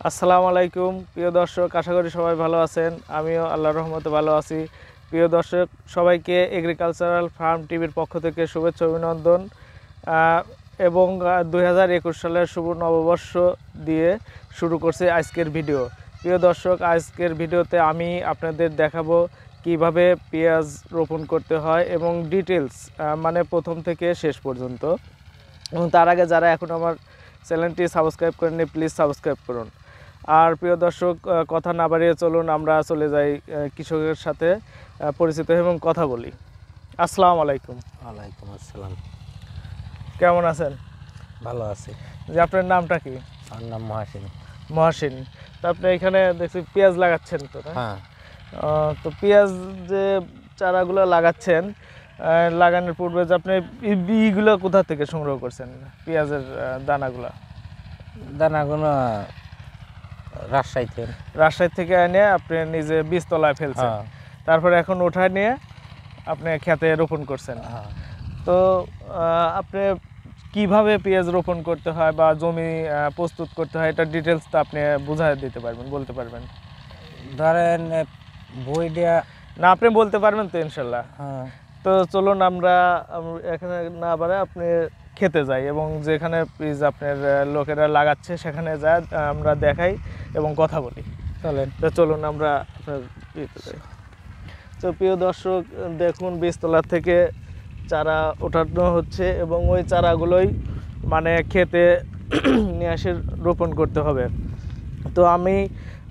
আসসালামু আলাইকুম প্রিয় দর্শক, আশা করি সবাই ভালো আছেন। আমিও আল্লাহর রহমতে ভালো আছি। প্রিয় দর্শক, সবাইকে এগ্রিকালচারাল ফার্ম টিভির পক্ষ থেকে শুভেচ্ছা অভিনন্দন এবং 2021 সালের শুভ নববর্ষ দিয়ে শুরু করছে আজকের ভিডিও। প্রিয় দর্শক, আজকের ভিডিওতে আমি আপনাদের দেখাবো কিভাবে পেঁয়াজ রোপণ করতে হয় এবং ডিটেলস মানে প্রথম থেকে শেষ পর্যন্ত। এবং তার আগে যারা এখন আমার চ্যানেলটি সাবস্ক্রাইব করেননি, প্লিজ সাবস্ক্রাইব করুন। আর প্রিয় দর্শক, কথা না বাড়িয়ে চলুন আমরা চলে যাই কৃষকের সাথে পরিচিত এবং কথা বলি। আসসালামু আলাইকুম। ওয়ালাইকুম আসসালাম। কেমন আছেন? ভালো আছি। যে আপনার নামটা কি? আমার নাম মহাসিন। মহাসিন। তো আপনি এখানে দেখছি পেঁয়াজ লাগাচ্ছেন তো? হ্যাঁ। তো পেঁয়াজ যে চারাগুলো লাগাচ্ছেন, লাগানোর পূর্বে যে আপনি বীজগুলো কোথা থেকে সংগ্রহ করছেন পেঁয়াজের দানাগুলো? দানাগুলো রাজশাহী থেকে এনে আপনি নিজে বীজতলায় ফেলছেন। তারপরে এখন উঠায় নিয়ে আপনি খেতে রোপণ করছেন। তো আপনি কিভাবে পেঁয়াজ রোপণ করতে হয় বা জমি প্রস্তুত করতে হয়, এটা ডিটেলসটা আপনি বুঝাই দিতে পারবেন, বলতে পারবেন? ধরেন বই দেওয়া না, আপনি বলতে পারবেন তো ইনশাল্লাহ। তো চলুন আমরা এখানে না বাড়ে আপনি খেতে যাই এবং যেখানে পেঁয়াজ আপনার লোকেরা লাগাচ্ছে সেখানে যাই, আমরা দেখাই এবং কথা বলি। চলেন। তো চলুন আমরা আপনার ইয়েতে যাই। তো প্রিয় দর্শক, দেখুন বীজতলা থেকে চারা ওঠানো হচ্ছে এবং ওই চারাগুলোই মানে খেতে নিয়ে এসে রোপণ করতে হবে। তো আমি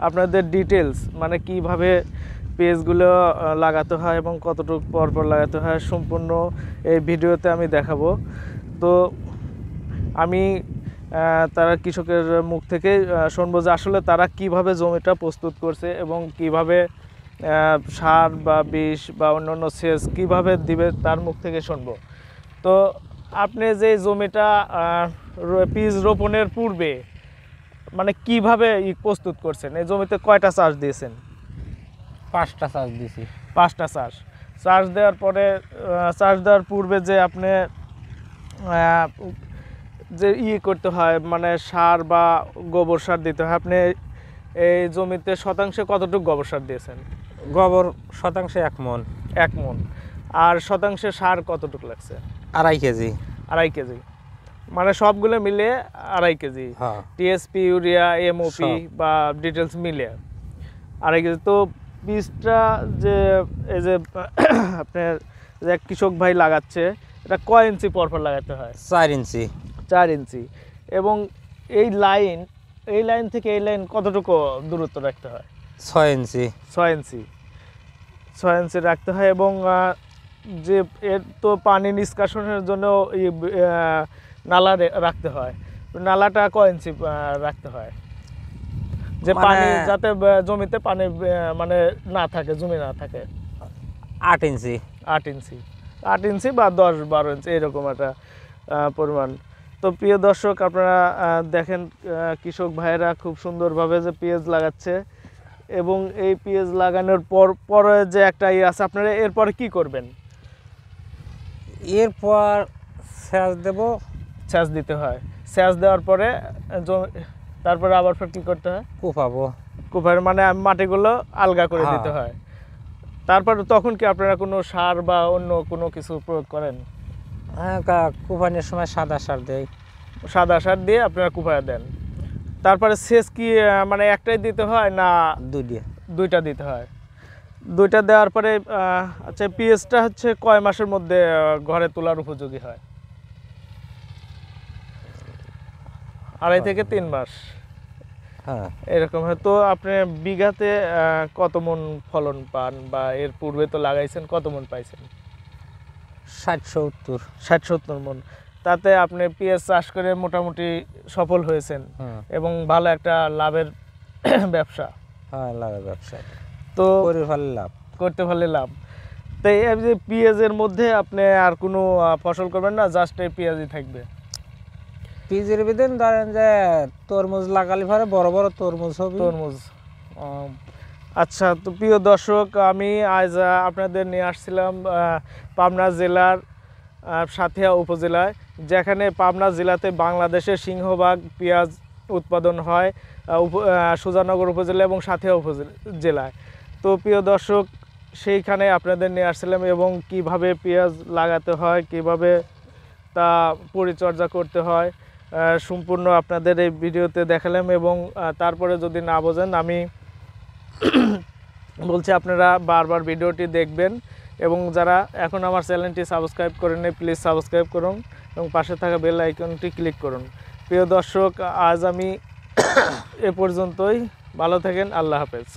আপনাদের ডিটেলস মানে কিভাবে পেঁয়াজগুলো লাগাতে হয় এবং কতটুকু পরপর লাগাতে হয় সম্পূর্ণ এই ভিডিওতে আমি দেখাবো। তো আমি তারা কৃষকের মুখ থেকে শুনবো যে আসলে তারা কিভাবে জমিটা প্রস্তুত করছে এবং কিভাবে সার বা বিষ বা অন্যান্য সেচ কিভাবে দিবে তার মুখ থেকে শুনবো। তো আপনি যে জমিটা বীজ রোপণের পূর্বে মানে কিভাবে প্রস্তুত করছেন? এই জমিতে কয়টা চাষ দিয়েছেন? 5টা চাষ দিয়েছি। 5টা চাষ দেওয়ার পরে চাষ দেওয়ার পূর্বে যে আপনি যে করতে হয় মানে সার বা গোবর সার দিতে হয়, আপনি এই জমিতে শতাংশে কতটুকু গোবর সার দিয়েছেন? গোবর শতাংশে 1 মণ। 1 মণ। আর শতাংশে সার কতটুকু লাগছে? 2.5 কেজি। 2.5 কেজি, মানে সবগুলো মিলে 2.5 কেজি। টিএসপি, ইউরিয়া, এমওপি বা ডিটেলস মিলে 2.5 কেজি। তো বীজটা যে এই যে আপনার যে কৃষক ভাই লাগাচ্ছে, এটা কয় ইঞ্চি পরপর লাগাতে হয়? 4 ইঞ্চি। 4 ইঞ্চি। এবং এই লাইন থেকে এই লাইন কতটুকু দূরত্ব রাখতে হয়? 6 ইঞ্চি। 6 ইঞ্চি। 6 ইঞ্চি রাখতে হয় এবং যে এর তো পানি নিষ্কাশনের জন্য নালা রাখতে হয়। নালাটা কয় ইঞ্চি রাখতে হয় যে পানি যাতে জমিতে পানি মানে না থাকে, জমি না থাকে? 8 ইঞ্চি। 8 ইঞ্চি। 8 ইঞ্চি বা 10-12 ইঞ্চি এরকম একটা পরিমাণ। তো প্রিয় দর্শক, আপনারা দেখেন কৃষক ভাইয়েরা খুব সুন্দরভাবে যে পেঁয়াজ লাগাচ্ছে এবং এই পেঁয়াজ লাগানোর পরে যে একটা আছে, আপনারা এরপরে কি করবেন? এরপর সেচ দেব। সেচ দিতে হয়। সেচ দেওয়ার পরে তারপরে আবার ফের কি করতে হয়? কুপার মানে মাটিগুলো আলগা করে দিতে হয়। তারপর তখন কি আপনারা কোনো সার বা অন্য কোনো কিছু প্রয়োগ করেন? হ্যাঁ, কুপানোর সময় সাদা সার দেয়। সাদা সার দিয়ে আপনারা কুপায় দেন। তারপরে সেচ কি মানে একটাই দিতে হয় না দুইটা দিতে হয়? 2টা দেওয়ার পরে আচ্ছা, পেঁয়াজটা হচ্ছে কয় মাসের মধ্যে ঘরে তোলার উপযোগী হয়? 2.5 থেকে 3 মাস। হ্যাঁ, এরকম হয়। তো আপনি বিঘাতে কত মণ ফলন পান বা এর পূর্বে তো লাগাইছেন, কত মণ পাইছেন? 60-70 মণ। তাতে আপনি পেঁয়াজ চাষ করে মোটামুটি সফল হয়েছেন এবং ভালো একটা লাভের ব্যবসা। হ্যাঁ, লাভের ব্যবসা। তো করতে পারলে লাভ। তো এই যে পেঁয়াজের মধ্যে আপনি আর কোনো ফসল করবেন না, জাস্ট এই পেঁয়াজই থাকবে? পেঁয়াজের বিদেন ধরেন যে তরমুজ লাগালে পরে বড় বড় তরমুজ হবে। আচ্ছা। তো প্রিয় দর্শক, আমি আজ আপনাদের নিয়ে আসছিলাম পাবনা জেলার সাঁথিয়া উপজেলায়, যেখানে পাবনা জেলাতে বাংলাদেশের সিংহভাগ পেঁয়াজ উৎপাদন হয় সুজানগর উপজেলা এবং সাথিয়া উপজেলায়। তো প্রিয় দর্শক, সেইখানে আপনাদের নিয়ে আসছিলাম এবং কিভাবে পেঁয়াজ লাগাতে হয়, কিভাবে তা পরিচর্যা করতে হয় সম্পূর্ণ আপনাদের এই ভিডিওতে দেখালাম। এবং তারপরে যদি না বোঝেন, আমি বলছি আপনারা বারবার ভিডিওটি দেখবেন এবং যারা এখন আমার চ্যানেলটি সাবস্ক্রাইব করেননি প্লিজ সাবস্ক্রাইব করুন এবং পাশে থাকা বেল আইকনটি ক্লিক করুন। প্রিয় দর্শক, আজ আমি এ পর্যন্তই। ভালো থাকেন, আল্লাহ হাফেজ।